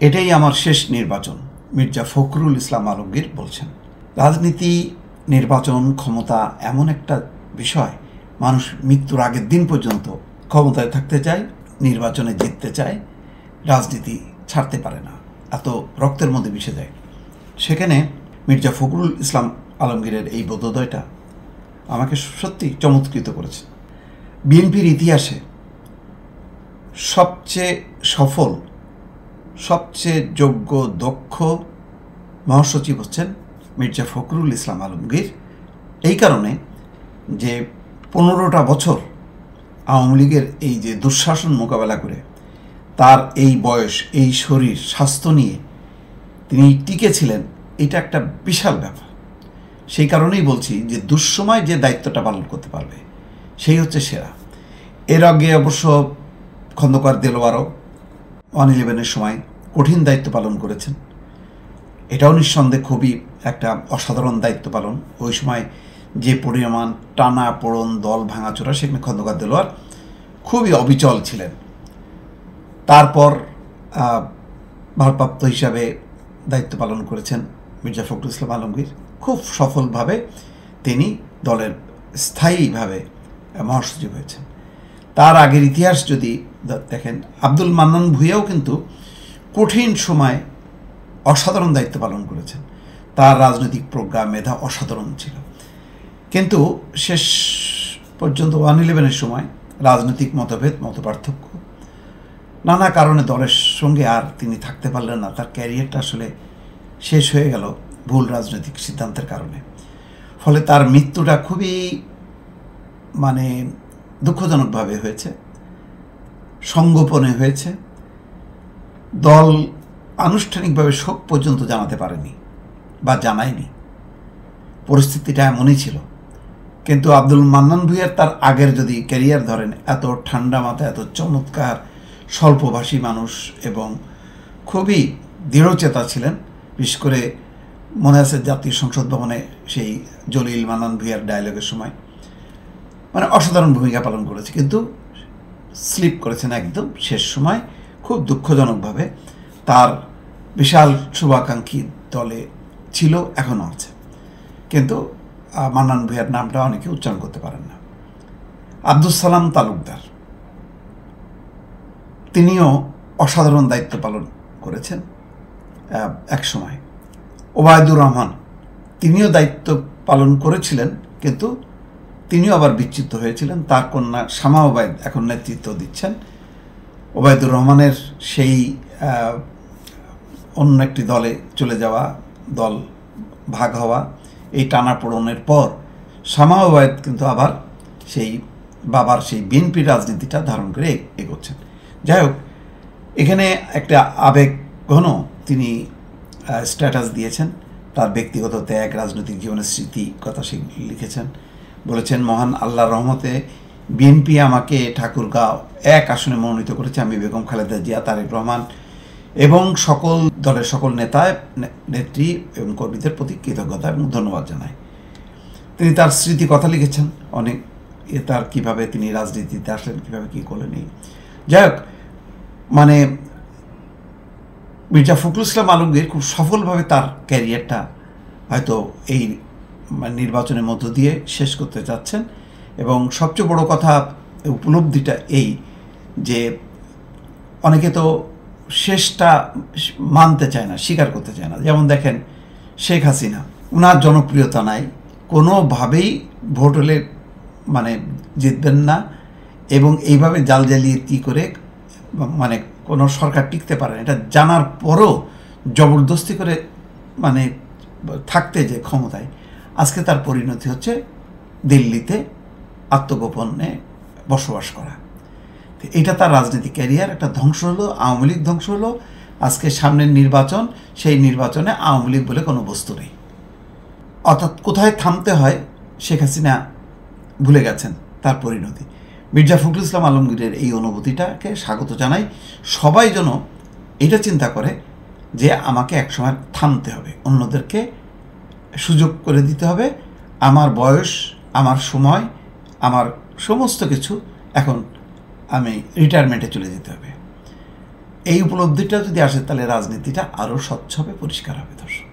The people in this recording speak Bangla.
এটাই আমার শেষ নির্বাচন, মির্জা ফখরুল ইসলাম আলমগীর বলছেন। রাজনীতি, নির্বাচন, ক্ষমতা এমন একটা বিষয়, মানুষ মৃত্যুর আগের দিন পর্যন্ত ক্ষমতায় থাকতে চায়, নির্বাচনে জিততে চায়, রাজনীতি ছাড়তে পারে না, এত রক্তের মধ্যে মিশে যায়। সেখানে মির্জা ফখরুল ইসলাম আলমগীরের এই বোধোদয়টা আমাকে সত্যি চমৎকৃত করেছে। বিএনপির ইতিহাসে সবচেয়ে সফল, সবচেয়ে যোগ্য, দক্ষ মহাসচিব হচ্ছেন মির্জা ফখরুল ইসলাম আলমগীর। এই কারণে যে 15টা বছর আওয়ামী লীগের এই যে দুঃশাসন মোকাবেলা করে তার এই বয়স, এই শরীর স্বাস্থ্য নিয়ে তিনি টিকে ছিলেন, এটা একটা বিশাল ব্যাপার। সেই কারণেই বলছি যে দুঃসময় যে দায়িত্বটা পালন করতে পারবে সেই হচ্ছে সেরা। এর আগে অবশ্য খন্দকার দেলোয়ারও 1/11-এর সময় কঠিন দায়িত্ব পালন করেছেন। এটাও নিঃসন্দেহে খুবই একটা অসাধারণ দায়িত্ব পালন। ওই সময় যে পরিমাণ টানা পোড়ন, দল ভাঙাচোরা, সেখানে খন্দকার দেলোয়ার খুবই অবিচল ছিলেন। তারপর ভারপ্রাপ্ত হিসাবে দায়িত্ব পালন করেছেন মির্জা ফখরুল ইসলাম আলমগীর। খুব সফলভাবে তিনি দলের স্থায়ীভাবে মহাসচিব হয়েছেন। তার আগের ইতিহাস যদি দেখেন, আব্দুল মান্নান ভূঁইয়াও কিন্তু কঠিন সময় অসাধারণ দায়িত্ব পালন করেছেন। তার রাজনৈতিক প্রজ্ঞা, মেধা অসাধারণ ছিল। কিন্তু শেষ পর্যন্ত 1/11-এর সময় রাজনৈতিক মতভেদ, মতপার্থক্য, নানা কারণে দলের সঙ্গে আর তিনি থাকতে পারলেন না। তার ক্যারিয়ারটা আসলে শেষ হয়ে গেল ভুল রাজনৈতিক সিদ্ধান্তের কারণে। ফলে তার মৃত্যুটা খুবই দুঃখজনকভাবে হয়েছে, সংগোপনে হয়েছে। দল আনুষ্ঠানিকভাবে শোক পর্যন্ত জানাতে পারেনি বা জানায়নি, পরিস্থিতিটা এমনই ছিল। কিন্তু আব্দুল মান্নান ভূঁইয়ার তার আগের যদি ক্যারিয়ার ধরেন, এত ঠান্ডা মাথা, এত চমৎকার স্বল্পভাষী মানুষ এবং খুবই দৃঢ়চেতা ছিলেন। বিশেষ করে মনে আছে জাতীয় সংসদ ভবনে সেই জলিল মান্নান ভূঁইয়ার ডায়লগের সময় অসাধারণ ভূমিকা পালন করেছে, কিন্তু স্লিপ করেছেন একদম শেষ সময় খুব দুঃখজনকভাবে। তার বিশাল শুভাকাঙ্ক্ষী দলে ছিল, এখনও আছে, কিন্তু মান্নান ভূঁইয়ার নামটা অনেকে উচ্চারণ করতে পারেন না। আব্দুস সালাম তালুকদার, তিনিও অসাধারণ দায়িত্ব পালন করেছেন এক সময়। ওবায়দুর রহমান, তিনিও দায়িত্ব পালন করেছিলেন, কিন্তু তিনিও আবার বিচ্যুত হয়েছিলেন। তার কন্যা শামা ওবায়দ এখন নেতৃত্ব দিচ্ছেন। ওবায়দুর রহমানের সেই অন্য একটি দলে চলে যাওয়া, দল ভাগ হওয়া, এই টানাপোড়নের পর শামা ওবায়দ কিন্তু আবার সেই বাবার সেই বিএনপি রাজনীতিটা ধারণ করে এগোচ্ছেন। যাই হোক, এখানে একটা আবেগ ঘন তিনি স্ট্যাটাস দিয়েছেন। তার ব্যক্তিগত ত্যাগ, রাজনৈতিক জীবনের স্মৃতি কথা সে লিখেছেন। বলেছেন, মহান আল্লাহর রহমতে বিএনপি আমাকে ঠাকুরগাঁও 1 আসনে মনোনীত করেছে। আমি বেগম খালেদা জিয়া, তারেক রহমান এবং সকল দলের সকল নেতা, নেত্রী এবং কর্মীদের প্রতি কৃতজ্ঞতা এবং ধন্যবাদ জানাই। তিনি তার স্মৃতি কথা লিখেছেন অনেক, তার কীভাবে তিনি রাজনীতিতে আসলেন, কীভাবে কী করলেন। যাই হোক, মির্জা ফখরুল ইসলাম আলমগীর খুব সফলভাবে তার ক্যারিয়ারটা হয়তো এই নির্বাচনের মধ্য দিয়ে শেষ করতে যাচ্ছেন। এবং সবচেয়ে বড় কথা, উপলব্ধিটা এই যে অনেকে তো শেষটা মানতে চায় না, স্বীকার করতে চায় না। যেমন দেখেন শেখ হাসিনা, ওনার জনপ্রিয়তা নাই, কোনোভাবেই ভোট হলে জিতবেন না, এবং এইভাবে জালজালিয়াতি করে কোনো সরকার টিকতে পারে না। এটা জানার পরও জবরদস্তি করে থাকতে যে ক্ষমতায়, আজকে তার পরিণতি হচ্ছে দিল্লিতে আত্মগোপনে বসবাস করা। এটা তার রাজনৈতিক ক্যারিয়ার একটা ধ্বংস হলো, আওয়ামী লীগ ধ্বংস হলো। আজকে সামনের নির্বাচন, সেই নির্বাচনে আওয়ামী লীগ বলে কোনো বস্তু নেই। অর্থাৎ কোথায় থামতে হয় শেখ হাসিনা ভুলে গেছেন, তার পরিণতি। মির্জা ফখরুল ইসলাম আলমগীরের এই অনুভূতিটাকে স্বাগত জানাই। সবাই যেন এটা চিন্তা করে যে আমাকে একসময় থামতে হবে, অন্যদেরকে সুযোগ করে দিতে হবে। আমার বয়স, আমার সময়, আমার সমস্ত কিছু এখন আমি রিটায়ারমেন্টে চলে যেতে হবে। এই উপলব্ধিটা যদি আসে তাহলে রাজনীতিটা আরও স্বচ্ছ হবে, পরিষ্কার হবে। দর্শক।